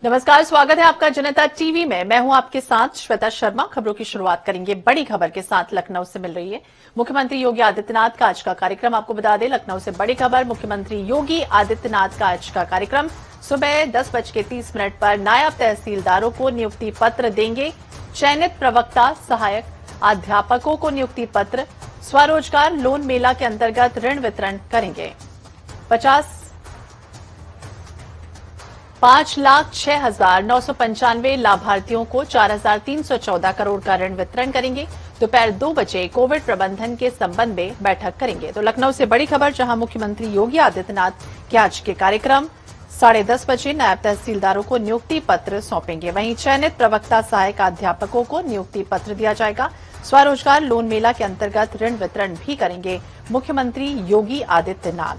नमस्कार, स्वागत है आपका जनता टीवी में। मैं हूं आपके साथ श्वेता शर्मा। खबरों की शुरुआत करेंगे बड़ी खबर के साथ। लखनऊ से मिल रही है मुख्यमंत्री योगी आदित्यनाथ का आज का कार्यक्रम। आपको बता दें, लखनऊ से बड़ी खबर। मुख्यमंत्री योगी आदित्यनाथ का आज का कार्यक्रम सुबह 10:30 पर नायब तहसीलदारों को नियुक्ति पत्र देंगे। चयनित प्रवक्ता, सहायक अध्यापकों को नियुक्ति पत्र। स्वरोजगार लोन मेला के अंतर्गत ऋण वितरण करेंगे। 5,06,995 लाभार्थियों को 4,314 करोड़ का ऋण वितरण करेंगे। दोपहर 2 बजे कोविड प्रबंधन के संबंध में बैठक करेंगे। तो लखनऊ से बड़ी खबर, जहां मुख्यमंत्री योगी आदित्यनाथ के आज के कार्यक्रम 10:30 बजे नायब तहसीलदारों को नियुक्ति पत्र सौंपेंगे। वहीं चयनित प्रवक्ता, सहायक अध्यापकों को नियुक्ति पत्र दिया जाएगा। स्वरोजगार लोन मेला के अंतर्गत ऋण वितरण भी करेंगे मुख्यमंत्री योगी आदित्यनाथ।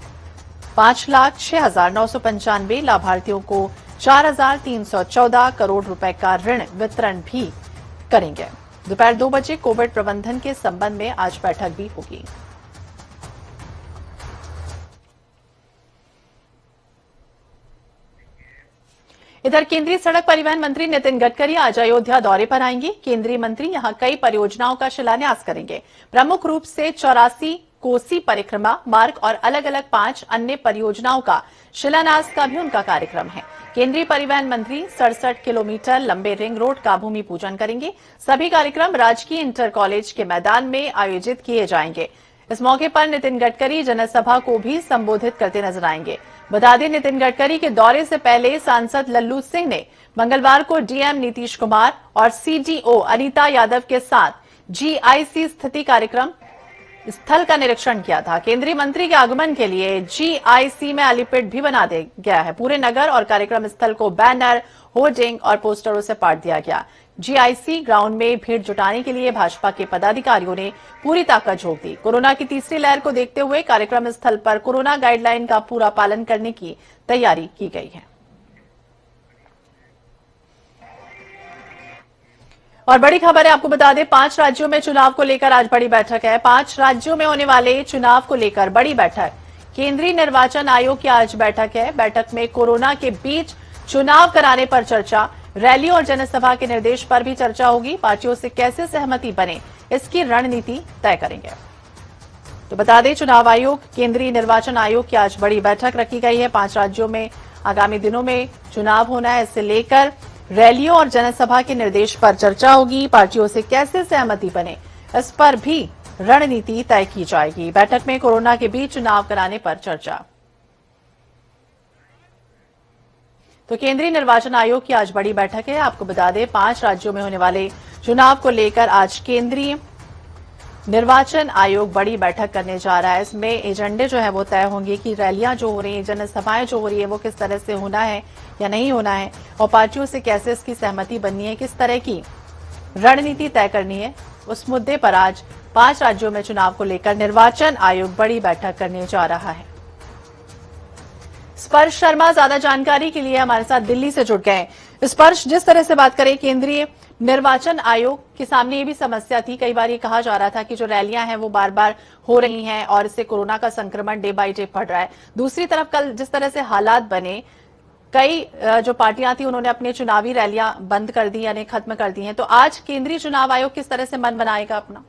5,06,995 लाभार्थियों को 4,314 करोड़ रुपए का ऋण वितरण भी करेंगे। दोपहर 2 बजे कोविड प्रबंधन के संबंध में आज बैठक भी होगी। इधर केंद्रीय सड़क परिवहन मंत्री नितिन गडकरी आज अयोध्या दौरे पर आएंगे। केंद्रीय मंत्री यहां कई परियोजनाओं का शिलान्यास करेंगे। प्रमुख रूप से 84 कोसी परिक्रमा मार्ग और अलग अलग 5 अन्य परियोजनाओं का शिलान्यास का भी उनका कार्यक्रम है। केंद्रीय परिवहन मंत्री 67 किलोमीटर लंबे रिंग रोड का भूमि पूजन करेंगे। सभी कार्यक्रम राजकीय इंटर कॉलेज के मैदान में आयोजित किए जाएंगे। इस मौके पर नितिन गडकरी जनसभा को भी संबोधित करते नजर आएंगे। बता दें, नितिन गडकरी के दौरे से पहले सांसद लल्लू सिंह ने मंगलवार को डीएम नीतीश कुमार और सीडीओ अनीता यादव के साथ जीआईसी स्थिति कार्यक्रम स्थल का निरीक्षण किया था। केंद्रीय मंत्री के आगमन के लिए जीआईसी में एलिपेड भी बना दिया गया है। पूरे नगर और कार्यक्रम स्थल को बैनर, होर्डिंग और पोस्टरों से पाट दिया गया। जीआईसी ग्राउंड में भीड़ जुटाने के लिए भाजपा के पदाधिकारियों ने पूरी ताकत झोंक दी। कोरोना की तीसरी लहर को देखते हुए कार्यक्रम स्थल पर कोरोना गाइडलाइन का पूरा पालन करने की तैयारी की गई है। और बड़ी खबर है, आपको बता दें, 5 राज्यों में चुनाव को लेकर आज बड़ी बैठक है। 5 राज्यों में होने वाले चुनाव को लेकर बड़ी बैठक। केंद्रीय निर्वाचन आयोग की आज बैठक है। बैठक में कोरोना के बीच चुनाव कराने पर चर्चा, रैली और जनसभा के निर्देश पर भी चर्चा होगी। पार्टियों से कैसे सहमति बने, इसकी रणनीति तय करेंगे। तो बता दें, चुनाव आयोग, केंद्रीय निर्वाचन आयोग की आज बड़ी बैठक रखी गई है। 5 राज्यों में आगामी दिनों में चुनाव होना है। इससे लेकर रैलियों और जनसभा के निर्देश पर चर्चा होगी। पार्टियों से कैसे सहमति बने, इस पर भी रणनीति तय की जाएगी। बैठक में कोरोना के बीच चुनाव कराने पर चर्चा। तो केंद्रीय निर्वाचन आयोग की आज बड़ी बैठक है। आपको बता दें, 5 राज्यों में होने वाले चुनाव को लेकर आज केंद्रीय निर्वाचन आयोग बड़ी बैठक करने जा रहा है। इसमें एजेंडे जो है वो तय होंगे कि रैलियां जो हो रही हैं, जनसभाएं जो हो रही है, वो किस तरह से होना है या नहीं होना है, और पार्टियों से कैसे इसकी सहमति बननी है, किस तरह की रणनीति तय करनी है। उस मुद्दे पर आज 5 राज्यों में चुनाव को लेकर निर्वाचन आयोग बड़ी बैठक करने जा रहा है। स्पर्श शर्मा ज्यादा जानकारी के लिए हमारे साथ दिल्ली से जुड़ गए। स्पर्श, जिस तरह से बात करें, केंद्रीय निर्वाचन आयोग के सामने ये भी समस्या थी, कई बार ये कहा जा रहा था कि जो रैलियां हैं वो बार बार हो रही हैं और इससे कोरोना का संक्रमण डे बाय डे बढ़ रहा है। दूसरी तरफ कल जिस तरह से हालात बने, कई जो पार्टियां थी उन्होंने अपनी चुनावी रैलियां बंद कर दी, यानी खत्म कर दी हैं। तो आज केंद्रीय चुनाव आयोग किस तरह से मन बनाएगा अपना?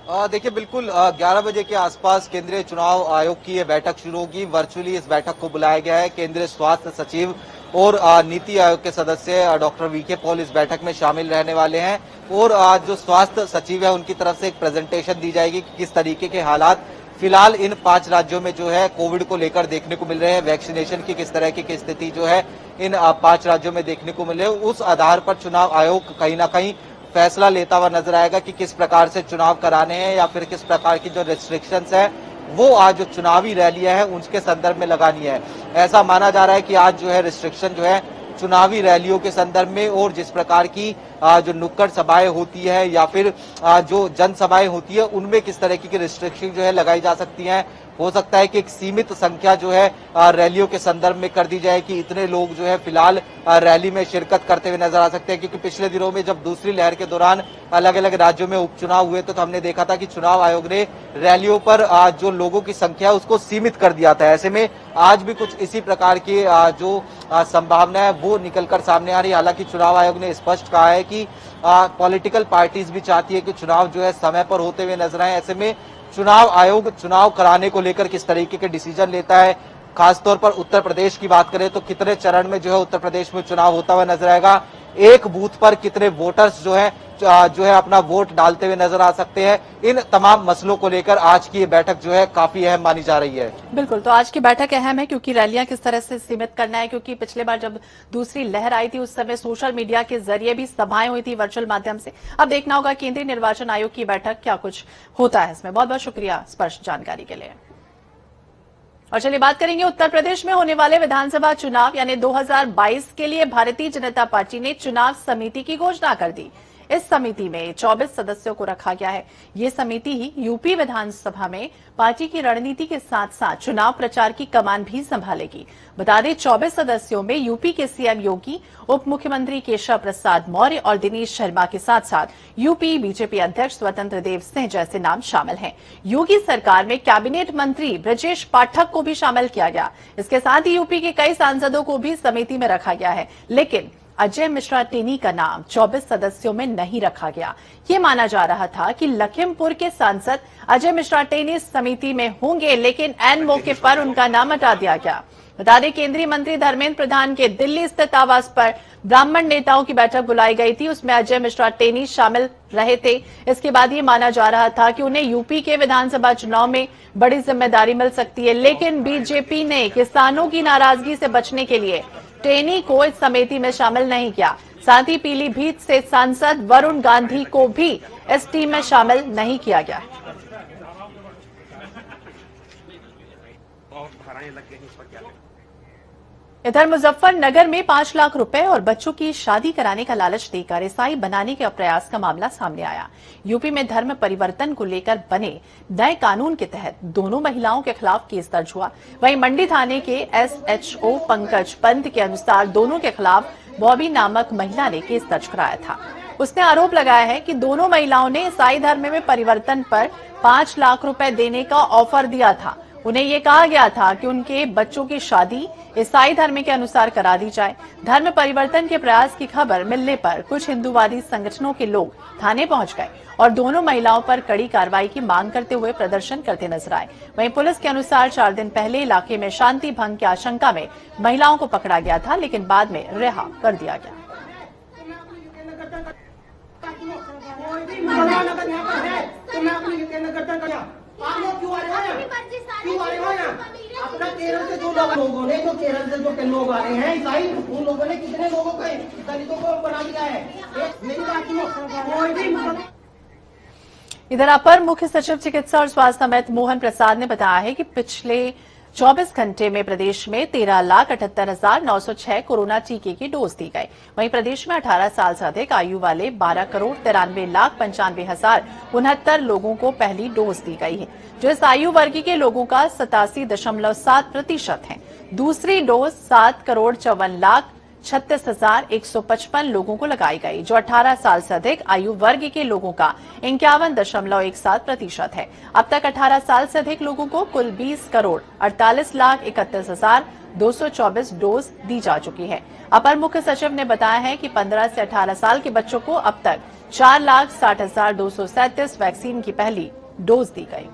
देखिए, बिल्कुल 11 बजे के आसपास केंद्रीय चुनाव आयोग की यह बैठक शुरू होगी। वर्चुअली इस बैठक को बुलाया गया है। केंद्रीय स्वास्थ्य सचिव और नीति आयोग के सदस्य डॉक्टर वीके पॉल इस बैठक में शामिल रहने वाले हैं। और जो स्वास्थ्य सचिव है उनकी तरफ से एक प्रेजेंटेशन दी जाएगी कि किस तरीके के हालात फिलहाल इन 5 राज्यों में जो है कोविड को लेकर देखने को मिल रहे हैं, वैक्सीनेशन की किस तरह की स्थिति जो है इन 5 राज्यों में देखने को मिल रही है। उस आधार पर चुनाव आयोग कहीं ना कहीं फैसला लेता हुआ नजर आएगा कि किस प्रकार से चुनाव कराने हैं या फिर किस प्रकार की जो रिस्ट्रिक्शंस है वो आज जो चुनावी रैलियां हैं उसके संदर्भ में लगानी है। ऐसा माना जा रहा है कि आज जो है रिस्ट्रिक्शन जो है चुनावी रैलियों के संदर्भ में और जिस प्रकार की जो नुक्कड़ सभाएं होती है या फिर जो जनसभाएं होती है उनमें किस तरह की रिस्ट्रिक्शन जो है लगाई जा सकती हैं, हो सकता है कि एक सीमित संख्या जो है रैलियों के संदर्भ में कर दी जाए कि इतने लोग जो है फिलहाल रैली में शिरकत करते हुए नजर आ सकते हैं, क्योंकि पिछले दिनों में जब दूसरी लहर के दौरान अलग अलग राज्यों में उपचुनाव हुए तो हमने देखा था कि चुनाव आयोग ने रैलियों पर जो लोगों की संख्या है उसको सीमित कर दिया था। ऐसे में आज भी कुछ इसी प्रकार की जो संभावना है वो निकलकर सामने आ रही है। हालांकि चुनाव आयोग ने स्पष्ट कहा है कि पॉलिटिकल पार्टीज भी चाहती है कि चुनाव जो है समय पर होते हुए नजर आए। ऐसे में चुनाव आयोग चुनाव कराने को लेकर किस तरीके के डिसीजन लेता है, खासतौर पर उत्तर प्रदेश की बात करें तो कितने चरण में जो है उत्तर प्रदेश में चुनाव होता हुआ नजर आएगा, एक बूथ पर कितने वोटर्स जो है अपना वोट डालते हुए नजर आ सकते हैं, इन तमाम मसलों को लेकर आज की ये बैठक जो है काफी अहम मानी जा रही है। बिल्कुल, तो आज की बैठक अहम है क्योंकि रैलियां किस तरह से सीमित करना है, क्योंकि पिछले बार जब दूसरी लहर आई थी उस समय सोशल मीडिया के जरिए भी सभाएं हुई थी वर्चुअल माध्यम से। अब देखना होगा केंद्रीय निर्वाचन आयोग की बैठक क्या कुछ होता है इसमें। बहुत बहुत शुक्रिया स्पष्ट जानकारी के लिए। और चलिए बात करेंगे उत्तर प्रदेश में होने वाले विधानसभा चुनाव यानी 2022 के लिए भारतीय जनता पार्टी ने चुनाव समिति की घोषणा कर दी। इस समिति में 24 सदस्यों को रखा गया है। ये समिति ही यूपी विधानसभा में पार्टी की रणनीति के साथ साथ चुनाव प्रचार की कमान भी संभालेगी। बता दें 24 सदस्यों में यूपी के सीएम योगी, उप मुख्यमंत्री केशव प्रसाद मौर्य और दिनेश शर्मा के साथ साथ यूपी बीजेपी अध्यक्ष स्वतंत्र देव सिंह जैसे नाम शामिल हैं। योगी सरकार में कैबिनेट मंत्री ब्रजेश पाठक को भी शामिल किया गया। इसके साथ ही यूपी के कई सांसदों को भी समिति में रखा गया है, लेकिन अजय मिश्रा टेनी का नाम 24 सदस्यों में नहीं रखा गया। ये माना जा रहा था कि लखीमपुर के सांसद अजय मिश्रा टेनी समिति में होंगे, लेकिन ऐन मौके पर उनका नाम हटा दिया गया। बता दें केंद्रीय मंत्री धर्मेंद्र प्रधान के दिल्ली स्थित आवास पर ब्राह्मण नेताओं की बैठक बुलाई गई थी, उसमें अजय मिश्रा टेनी शामिल रहे थे। इसके बाद ये माना जा रहा था कि उन्हें यूपी के विधानसभा चुनाव में बड़ी जिम्मेदारी मिल सकती है, लेकिन बीजेपी ने किसानों की नाराजगी से बचने के लिए टेनी को इस समिति में शामिल नहीं किया। साथ ही पीलीभीत से सांसद वरुण गांधी को भी इस टीम में शामिल नहीं किया गया। इधर मुजफ्फरनगर में 5 लाख रुपए और बच्चों की शादी कराने का लालच देकर ईसाई बनाने के प्रयास का मामला सामने आया। यूपी में धर्म परिवर्तन को लेकर बने नए कानून के तहत दोनों महिलाओं के खिलाफ केस दर्ज हुआ। वहीं मंडी थाने के एसएचओ पंकज पंत के अनुसार दोनों के खिलाफ बॉबी नामक महिला ने केस दर्ज कराया था। उसने आरोप लगाया है कि दोनों महिलाओं ने ईसाई धर्म में परिवर्तन पर 5 लाख रुपए देने का ऑफर दिया था। उन्हें ये कहा गया था कि उनके बच्चों की शादी ईसाई धर्म के अनुसार करा दी जाए। धर्म परिवर्तन के प्रयास की खबर मिलने पर कुछ हिंदूवादी संगठनों के लोग थाने पहुंच गए और दोनों महिलाओं पर कड़ी कार्रवाई की मांग करते हुए प्रदर्शन करते नजर आए। वहीं पुलिस के अनुसार 4 दिन पहले इलाके में शांति भंग की आशंका में महिलाओं को पकड़ा गया था, लेकिन बाद में रिहा कर दिया गया। आप लोग क्यों आ रहे हैं? क्यों आ रहे हो यहाँ? अपना केरल से जो लोगों ने, जो केरल से जो लोग आ रहे हैं ईसाई, उन लोगों ने कितने लोगों को दलितों को बना दिया है? मेरी बात सुनो। इधर अपर मुख्य सचिव चिकित्सा और स्वास्थ्य अमित मोहन प्रसाद ने बताया है कि पिछले 24 घंटे में प्रदेश में 13,78,906 कोरोना टीके की डोज दी गई। वहीं प्रदेश में 18 साल से अधिक आयु वाले 12,93,95,069 लोगों को पहली डोज दी गई है, जो इस आयु वर्ग के लोगों का 87.7% है। दूसरी डोज 7,54,36,155 लोगों को लगाई गई, जो 18 साल से अधिक आयु वर्ग के लोगों का 51.17% है। अब तक 18 साल से अधिक लोगों को कुल 20,48,31,224 डोज दी जा चुकी है। अपर मुख्य सचिव ने बताया है कि 15 से 18 साल के बच्चों को अब तक 4,60,237 वैक्सीन की पहली डोज दी गई।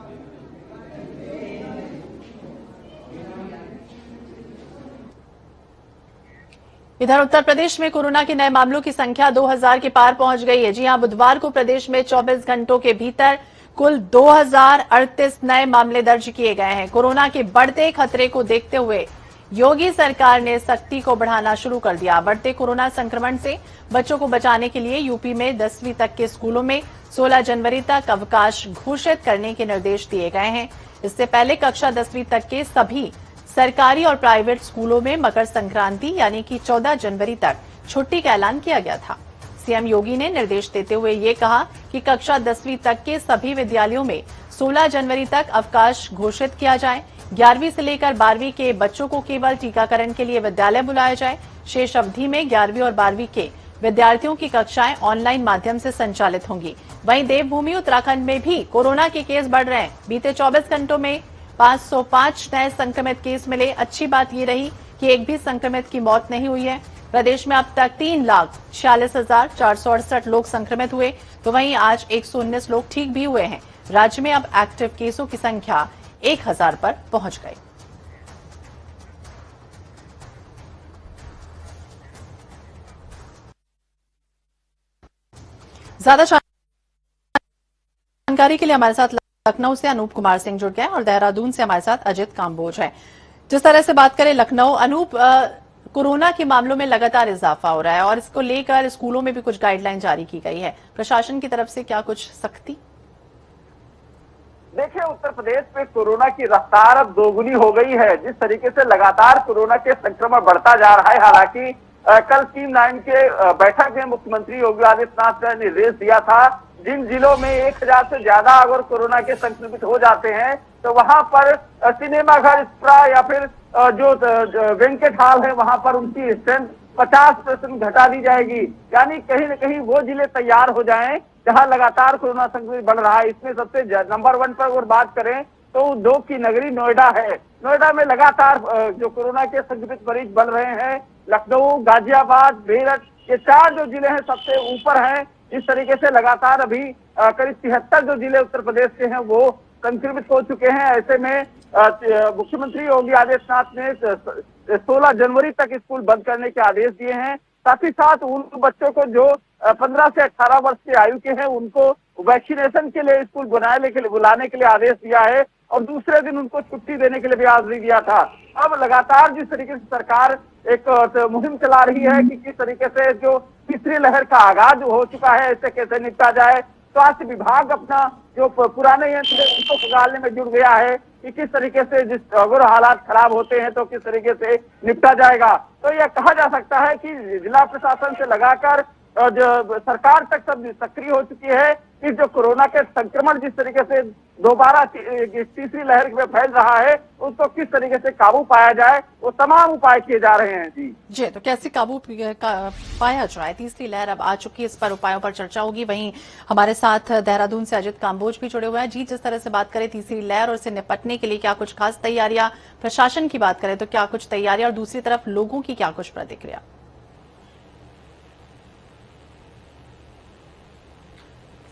इधर उत्तर प्रदेश में कोरोना के नए मामलों की संख्या 2000 के पार पहुंच गई है। जी हां, बुधवार को प्रदेश में 24 घंटों के भीतर कुल 2038 नए मामले दर्ज किए गए हैं। कोरोना के बढ़ते खतरे को देखते हुए योगी सरकार ने सख्ती को बढ़ाना शुरू कर दिया। बढ़ते कोरोना संक्रमण से बच्चों को बचाने के लिए यूपी में 10वीं तक के स्कूलों में 16 जनवरी तक अवकाश घोषित करने के निर्देश दिए गए हैं। इससे पहले कक्षा 10वीं तक के सभी सरकारी और प्राइवेट स्कूलों में मकर संक्रांति यानी कि 14 जनवरी तक छुट्टी का ऐलान किया गया था। सीएम योगी ने निर्देश देते हुए ये कहा कि कक्षा 10वीं तक के सभी विद्यालयों में 16 जनवरी तक अवकाश घोषित किया जाए। 11वीं से लेकर 12वीं के बच्चों को केवल टीकाकरण के लिए विद्यालय बुलाया जाए। शेष अवधि में 11वीं और 12वीं के विद्यार्थियों की कक्षाएं ऑनलाइन माध्यम से संचालित होंगी। वहीं देवभूमि उत्तराखंड में भी कोरोना के केस बढ़ रहे हैं। बीते 24 घंटों में 505 नए संक्रमित केस मिले। अच्छी बात ये रही कि एक भी संक्रमित की मौत नहीं हुई है। प्रदेश में अब तक 3,46,468 लोग संक्रमित हुए, तो वहीं आज 119 लोग ठीक भी हुए हैं। राज्य में अब एक्टिव केसों की संख्या 1000 पर पहुंच गई। ज्यादा जानकारी के लिए हमारे साथ लखनऊ से अनूप कुमार सिंह जुड़ गए और देहरादून से हमारे साथ अजित काम्बोज है। जिस तरह से बात करें लखनऊ, अनूप, कोरोना के मामलों में लगातार इजाफा हो रहा है और इसको लेकर स्कूलों में भी कुछ गाइडलाइन जारी की गई है। प्रशासन की तरफ से क्या कुछ सख्ती? देखिए, उत्तर प्रदेश में कोरोना की रफ्तार अब दोगुनी हो गई है। जिस तरीके से लगातार कोरोना के संक्रमण बढ़ता जा रहा है, हालांकि कल टीम 9 के बैठक में मुख्यमंत्री योगी आदित्यनाथ ने निर्देश दिया था, जिन जिलों में 1000 से ज्यादा अगर कोरोना के संक्रमित हो जाते हैं तो वहां पर सिनेमाघर, स्प्रा या फिर जो वेंकट हॉल है वहां पर उनकी स्ट्रेंथ 50% घटा दी जाएगी। यानी कहीं न कहीं वो जिले तैयार हो जाएं जहां लगातार कोरोना संक्रमित बढ़ रहा है। इसमें सबसे नंबर 1 पर अगर बात करें तो उद्योग की नगरी नोएडा है। नोएडा में लगातार जो कोरोना के संक्रमित मरीज बढ़ रहे हैं। लखनऊ, गाजियाबाद, मेरठ, ये 4 जो जिले हैं सबसे ऊपर हैं। इस तरीके से लगातार अभी करीब 73 जो जिले उत्तर प्रदेश के हैं वो संक्रमित हो चुके हैं। ऐसे में मुख्यमंत्री योगी आदित्यनाथ ने 16 जनवरी तक स्कूल बंद करने के आदेश दिए हैं। साथ ही साथ उन बच्चों को जो 15 से 18 वर्ष की आयु के हैं उनको वैक्सीनेशन के लिए स्कूल बुलाने के लिए आदेश दिया है और दूसरे दिन उनको छुट्टी देने के लिए भी आदेश दिया था। अब लगातार जिस तरीके से सरकार एक मुहिम चला रही है कि किस तरीके से जो तीसरी लहर का आगाज हो चुका है इससे कैसे निपटा जाए, स्वास्थ्य विभाग अपना जो पुराने यंत्र है उनको खंगालने में जुट गया है कि किस तरीके से जिस अगर हालात खराब होते हैं तो किस तरीके से निपटा जाएगा। तो यह कहा जा सकता है कि जिला प्रशासन से लगाकर जो सरकार तक सब सक्रिय हो चुकी है कि जो कोरोना के संक्रमण जिस तरीके से दोबारा तीसरी लहर में फैल रहा है उसको किस तरीके से काबू पाया जाए, वो तमाम उपाय किए जा रहे हैं। जी, तो कैसे काबू पाया जाए? तीसरी लहर अब आ चुकी है, इस पर उपायों पर चर्चा होगी। वहीं हमारे साथ देहरादून से अजित काम्बोज भी जुड़े हुए हैं। जी, जिस तरह से बात करें तीसरी लहर और इससे निपटने के लिए क्या कुछ खास तैयारियां, प्रशासन की बात करें तो क्या कुछ तैयारियां और दूसरी तरफ लोगों की क्या कुछ प्रतिक्रिया?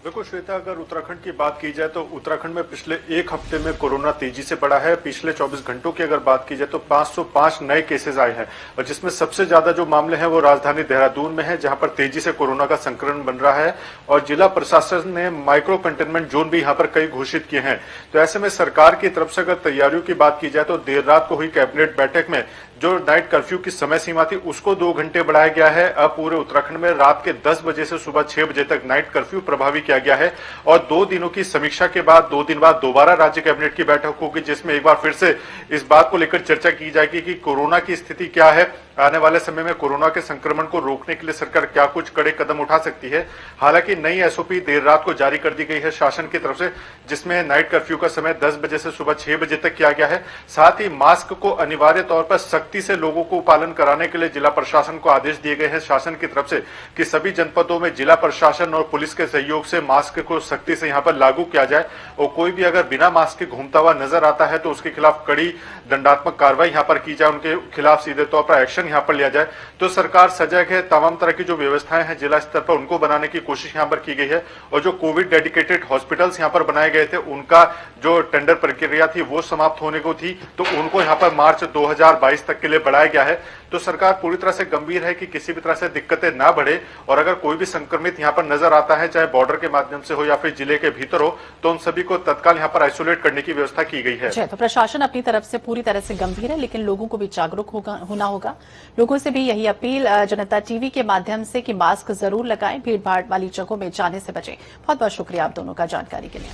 बिल्कुल श्वेता, अगर उत्तराखंड की बात की जाए तो उत्तराखंड में पिछले एक हफ्ते में कोरोना तेजी से बढ़ा है। पिछले 24 घंटों की अगर बात की जाए तो 505 नए केसेस आए हैं और जिसमें सबसे ज्यादा जो मामले हैं वो राजधानी देहरादून में है, जहां पर तेजी से कोरोना का संक्रमण बन रहा है और जिला प्रशासन ने माइक्रो कंटेनमेंट जोन भी यहां पर कई घोषित किए हैं। तो ऐसे में सरकार की तरफ से अगर तैयारियों की बात की जाए तो देर रात को हुई कैबिनेट बैठक में जो नाइट कर्फ्यू की समय सीमा थी उसको 2 घंटे बढ़ाया गया है। अब पूरे उत्तराखंड में रात के 10 बजे से सुबह 6 बजे तक नाइट कर्फ्यू प्रभावी किया गया है और 2 दिनों की समीक्षा के बाद 2 दिन बाद दोबारा राज्य कैबिनेट की बैठक होगी, जिसमें एक बार फिर से इस बात को लेकर चर्चा की जाएगी कि कोरोना की स्थिति क्या है, आने वाले समय में कोरोना के संक्रमण को रोकने के लिए सरकार क्या कुछ कड़े कदम उठा सकती है। हालांकि नई एसओपी देर रात को जारी कर दी गई है शासन की तरफ से, जिसमें नाइट कर्फ्यू का समय 10 बजे से सुबह 6 बजे तक किया गया है। साथ ही मास्क को अनिवार्य तौर पर सख्ती से लोगों को पालन कराने के लिए जिला प्रशासन को आदेश दिए गए हैं शासन की तरफ से कि सभी जनपदों में जिला प्रशासन और पुलिस के सहयोग से मास्क को सख्ती से यहाँ पर लागू किया जाए और कोई भी अगर बिना मास्क के घूमता हुआ नजर आता है तो उसके खिलाफ कड़ी दंडात्मक कार्रवाई यहाँ पर की जाए, उनके खिलाफ सीधे तौर पर एक्शन यहाँ पर लिया जाए। तो सरकार सजग है, तमाम तरह की जो व्यवस्थाएं हैं जिला स्तर पर उनको बनाने की कोशिश यहाँ पर की गई है और जो कोविड डेडिकेटेड हॉस्पिटल्स यहाँ पर बनाए गए थे उनका जो टेंडर प्रक्रिया थी वो समाप्त होने को थी, तो उनको यहाँ पर मार्च 2022 तक के लिए बढ़ाया गया है। तो सरकार पूरी तरह से गंभीर है कि किसी भी तरह से दिक्कतें ना बढ़े और अगर कोई भी संक्रमित यहाँ पर नजर आता है, चाहे बॉर्डर के माध्यम से हो या फिर जिले के भीतर हो, तो उन सभी को तत्काल यहाँ पर आइसोलेट करने की व्यवस्था की गई है। तो प्रशासन अपनी तरफ से पूरी तरह से गंभीर है, लेकिन लोगों को भी जागरूक होना होगा। लोगों से भी यही अपील जनता टीवी के माध्यम से कि मास्क जरूर लगाएं, भीड़ भाड़ वाली जगहों में जाने से बचें। बहुत बहुत शुक्रिया आप दोनों का जानकारी के लिए।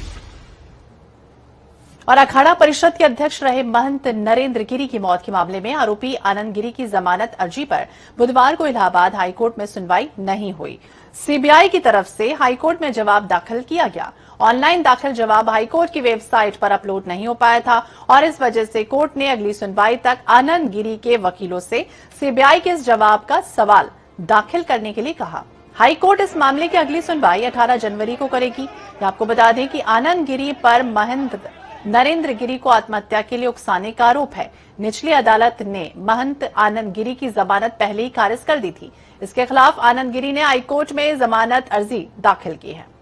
और अखाड़ा परिषद के अध्यक्ष रहे महंत नरेंद्र गिरी की मौत के मामले में आरोपी आनंद गिरी की जमानत अर्जी पर बुधवार को इलाहाबाद हाईकोर्ट में सुनवाई नहीं हुई। सीबीआई की तरफ से हाईकोर्ट में जवाब दाखिल किया गया ऑनलाइन दाखिल जवाब हाईकोर्ट की वेबसाइट पर अपलोड नहीं हो पाया था और इस वजह से कोर्ट ने अगली सुनवाई तक आनंद गिरी के वकीलों से सीबीआई के इस जवाब का सवाल दाखिल करने के लिए कहा। हाईकोर्ट इस मामले की अगली सुनवाई 18 जनवरी को करेगी। आपको बता दें कि आनंद गिरी पर महंत नरेंद्र गिरी को आत्महत्या के लिए उकसाने का आरोप है। निचली अदालत ने महंत आनंद गिरी की जमानत पहले ही खारिज कर दी थी। इसके खिलाफ आनंद गिरी ने हाईकोर्ट में जमानत अर्जी दाखिल की है।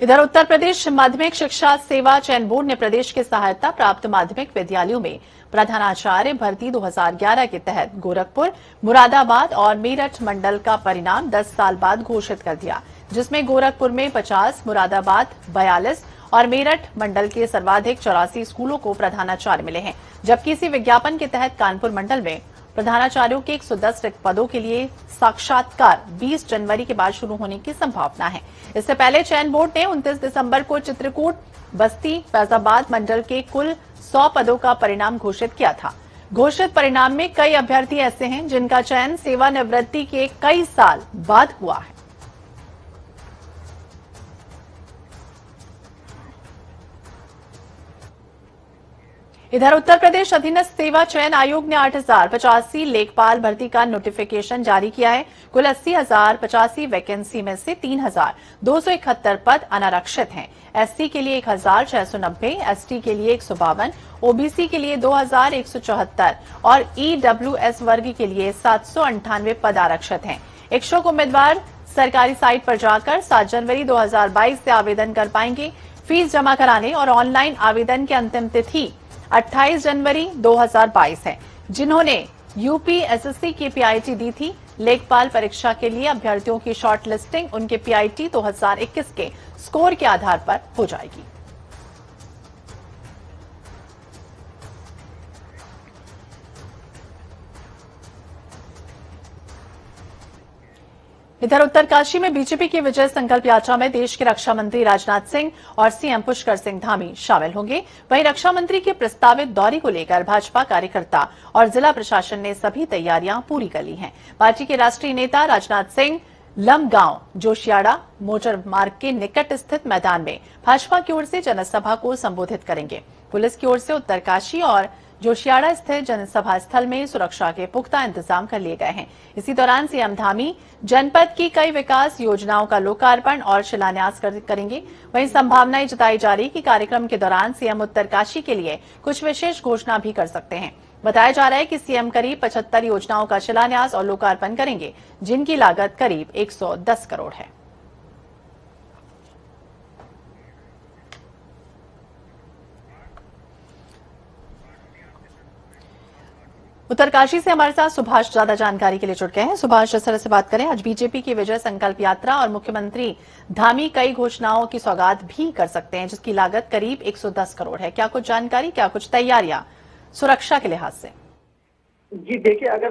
इधर उत्तर प्रदेश माध्यमिक शिक्षा सेवा चयन बोर्ड ने प्रदेश के सहायता प्राप्त माध्यमिक विद्यालयों में प्रधानाचार्य भर्ती 2011 के तहत गोरखपुर, मुरादाबाद और मेरठ मंडल का परिणाम 10 साल बाद घोषित कर दिया, जिसमें गोरखपुर में 50, मुरादाबाद 42 और मेरठ मंडल के सर्वाधिक 84 स्कूलों को प्रधानाचार्य मिले हैं, जबकि इसी विज्ञापन के तहत कानपुर मंडल में प्रधानाचार्यों के 110 रिक्त पदों के लिए साक्षात्कार 20 जनवरी के बाद शुरू होने की संभावना है। इससे पहले चयन बोर्ड ने 29 दिसंबर को चित्रकूट, बस्ती, फैजाबाद मंडल के कुल 100 पदों का परिणाम घोषित किया था। घोषित परिणाम में कई अभ्यर्थी ऐसे हैं जिनका चयन सेवानिवृत्ति के कई साल बाद हुआ है। इधर उत्तर प्रदेश अधीनस्थ सेवा चयन आयोग ने 8085 लेखपाल भर्ती का नोटिफिकेशन जारी किया है। कुल 80,085 वैकेंसी में से 3,271 पद अनारक्षित हैं। एससी के लिए 1,690, एसटी के लिए 152, ओबीसी के लिए 2,174 और ईडब्ल्यूएस वर्ग के लिए 798 पद आरक्षित हैं। इच्छुक उम्मीदवार सरकारी साइट पर जाकर 7 जनवरी 2022 से आवेदन कर पाएंगे। फीस जमा कराने और ऑनलाइन आवेदन की अंतिम तिथि 28 जनवरी 2022 है। जिन्होंने यूपीएसएससी की पीआईटी दी थी, लेखपाल परीक्षा के लिए अभ्यर्थियों की शॉर्ट लिस्टिंग उनके पीआईटी 2021 के स्कोर के आधार पर हो जाएगी। इधर उत्तरकाशी में बीजेपी की विजय संकल्प यात्रा में देश के रक्षा मंत्री राजनाथ सिंह और सीएम पुष्कर सिंह धामी शामिल होंगे। वहीं रक्षा मंत्री के प्रस्तावित दौरे को लेकर भाजपा कार्यकर्ता और जिला प्रशासन ने सभी तैयारियां पूरी कर ली हैं। पार्टी के राष्ट्रीय नेता राजनाथ सिंह लमगांव, जोशियाड़ा मोटर मार्ग के निकट स्थित मैदान में भाजपा की ओर से जनसभा को संबोधित करेंगे। पुलिस की ओर से उत्तरकाशी और जोशियाड़ा स्थित जनसभा स्थल में सुरक्षा के पुख्ता इंतजाम कर लिए गए हैं। इसी दौरान सीएम धामी जनपद की कई विकास योजनाओं का लोकार्पण और शिलान्यास करेंगे। वहीं संभावनाएं जताई जा रही कि कार्यक्रम के दौरान सीएम उत्तरकाशी के लिए कुछ विशेष घोषणा भी कर सकते हैं। बताया जा रहा है कि सीएम करीब 75 योजनाओं का शिलान्यास और लोकार्पण करेंगे, जिनकी लागत करीब 110 करोड़ है। उत्तरकाशी से हमारे साथ सुभाष ज्यादा जानकारी के लिए जुड़ गए हैं। सुभाष, जिस तरह से बात करें, आज बीजेपी की विजय संकल्प यात्रा और मुख्यमंत्री धामी कई घोषणाओं की सौगात भी कर सकते हैं, जिसकी लागत करीब 110 करोड़ है। क्या कुछ जानकारी, क्या कुछ तैयारियां सुरक्षा के लिहाज से? जी देखिए, अगर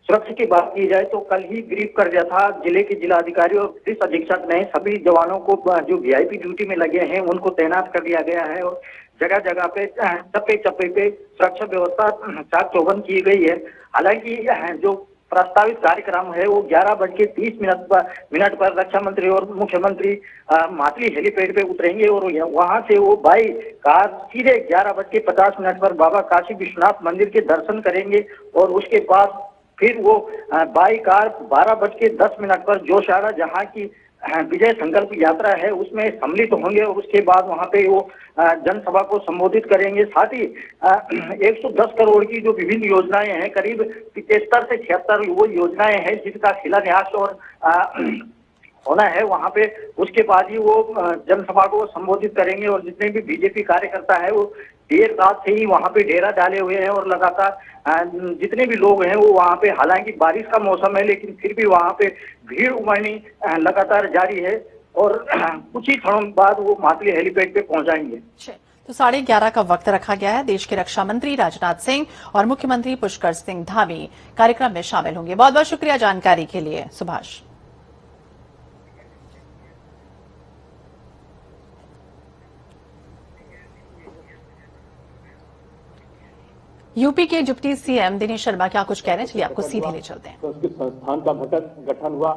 सुरक्षा की बात की जाए तो कल ही ब्रीफ कर दिया था जिले के जिलाधिकारी और पुलिस अधीक्षक ने सभी जवानों को जो वीआईपी ड्यूटी में लगे हैं उनको तैनात कर दिया गया है और जगह जगह पे चप्पे चप्पे पे सुरक्षा व्यवस्था चाक चौबंद की गई है। हालांकि जो प्रस्तावित कार्यक्रम है वो 11:30 मिनट पर रक्षा मंत्री और मुख्यमंत्री मातली हेलीपैड पे उतरेंगे और वहां से वो बाई कार सीधे 11:50 पर बाबा काशी विश्वनाथ मंदिर के दर्शन करेंगे और उसके बाद फिर वो बाई कार 12:10 पर जोशियाड़ा जहां की विजय संकल्प यात्रा है उसमें सम्मिलित होंगे और उसके बाद वहां पे वो जनसभा को संबोधित करेंगे। साथ ही 110 करोड़ की जो विभिन्न योजनाएं हैं, करीब 75 से 76 वो योजनाएं हैं जिसका शिलान्यास और होना है वहां पे। उसके बाद ही वो जनसभा को संबोधित करेंगे और जितने भी बीजेपी कार्यकर्ता है वो देर रात से ही वहां पे डेरा डाले हुए हैं और लगातार जितने भी लोग हैं वो वहां पे, हालांकि बारिश का मौसम है लेकिन फिर भी वहां पे भीड़ उमड़नी लगातार जारी है और कुछ ही क्षणों बाद वो मातली हेलीपैड पे पहुंचाएंगे। तो 11:30 का वक्त रखा गया है। देश के रक्षा मंत्री राजनाथ सिंह और मुख्यमंत्री पुष्कर सिंह धामी कार्यक्रम में शामिल होंगे। बहुत बहुत शुक्रिया जानकारी के लिए सुभाष। यूपी के डिप्टी सीएम दिनेश शर्मा क्या कुछ कह रहे हैं, चलिए आपको सीधे ले चलते हैं। संस्कृत संस्थान का गठन हुआ।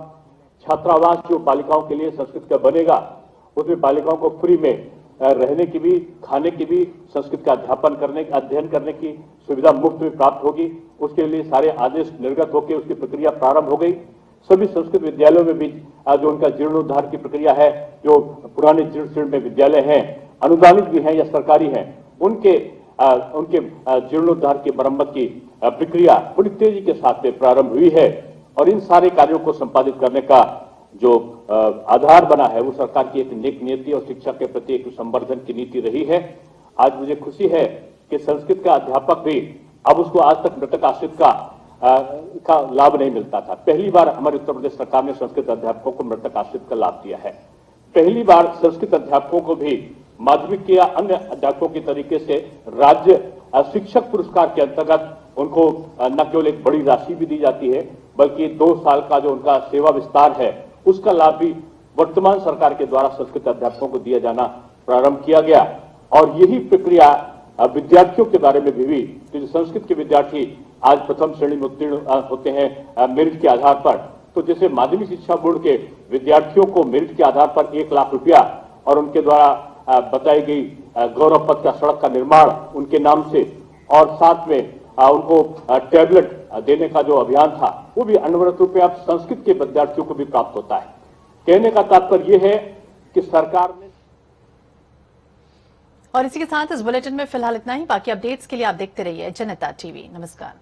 छात्रावास जो बालिकाओं के लिए संस्कृत का बनेगा, उसमें बालिकाओं को फ्री में रहने की भी, खाने की भी, संस्कृत का अध्ययन करने की सुविधा मुफ्त में प्राप्त होगी। उसके लिए सारे आदेश निर्गत होकर उसकी प्रक्रिया प्रारंभ हो गई। सभी संस्कृत विद्यालयों में भी जो उनका जीर्णोद्धार की प्रक्रिया है, जो पुराने जीर्ण में विद्यालय हैं, अनुदानित भी हैं या सरकारी हैं, उनके जीर्णोद्धार की मरम्मत की प्रक्रिया बड़ी तेजी के साथ में प्रारंभ हुई है। और इन सारे कार्यों को संपादित करने का जो आधार बना है वो सरकार की एक नेक नीति और शिक्षा के प्रति एक संवर्धन की नीति रही है। आज मुझे खुशी है कि संस्कृत का अध्यापक भी अब उसको आज तक मृतक आश्रित का लाभ नहीं मिलता था। पहली बार हमारे उत्तर प्रदेश सरकार ने संस्कृत अध्यापकों को मृतक आश्रित का लाभ दिया है। पहली बार संस्कृत अध्यापकों को भी माध्यमिक या अन्य अध्यापकों की तरीके से राज्य शिक्षक पुरस्कार के अंतर्गत उनको न केवल एक बड़ी राशि भी दी जाती है, बल्कि 2 साल का जो उनका सेवा विस्तार है उसका लाभ भी वर्तमान सरकार के द्वारा संस्कृत अध्यापकों को दिया जाना प्रारंभ किया गया। और यही प्रक्रिया विद्यार्थियों के बारे में भी हुई। तो संस्कृत के विद्यार्थी आज प्रथम श्रेणी में उत्तीर्ण होते हैं मेरिट के आधार पर। तो जैसे माध्यमिक शिक्षा बोर्ड के विद्यार्थियों को मेरिट के आधार पर 1 लाख रुपया और उनके द्वारा बताई गई गौरव पथ का सड़क का निर्माण उनके नाम से, और साथ में उनको टैबलेट देने का जो अभियान था वो भी अनवरत रूप में अब संस्कृत के विद्यार्थियों को भी प्राप्त होता है। कहने का तात्पर्य यह है कि सरकार ने। और इसी के साथ इस बुलेटिन में फिलहाल इतना ही। बाकी अपडेट्स के लिए आप देखते रहिए जनता टीवी। नमस्कार।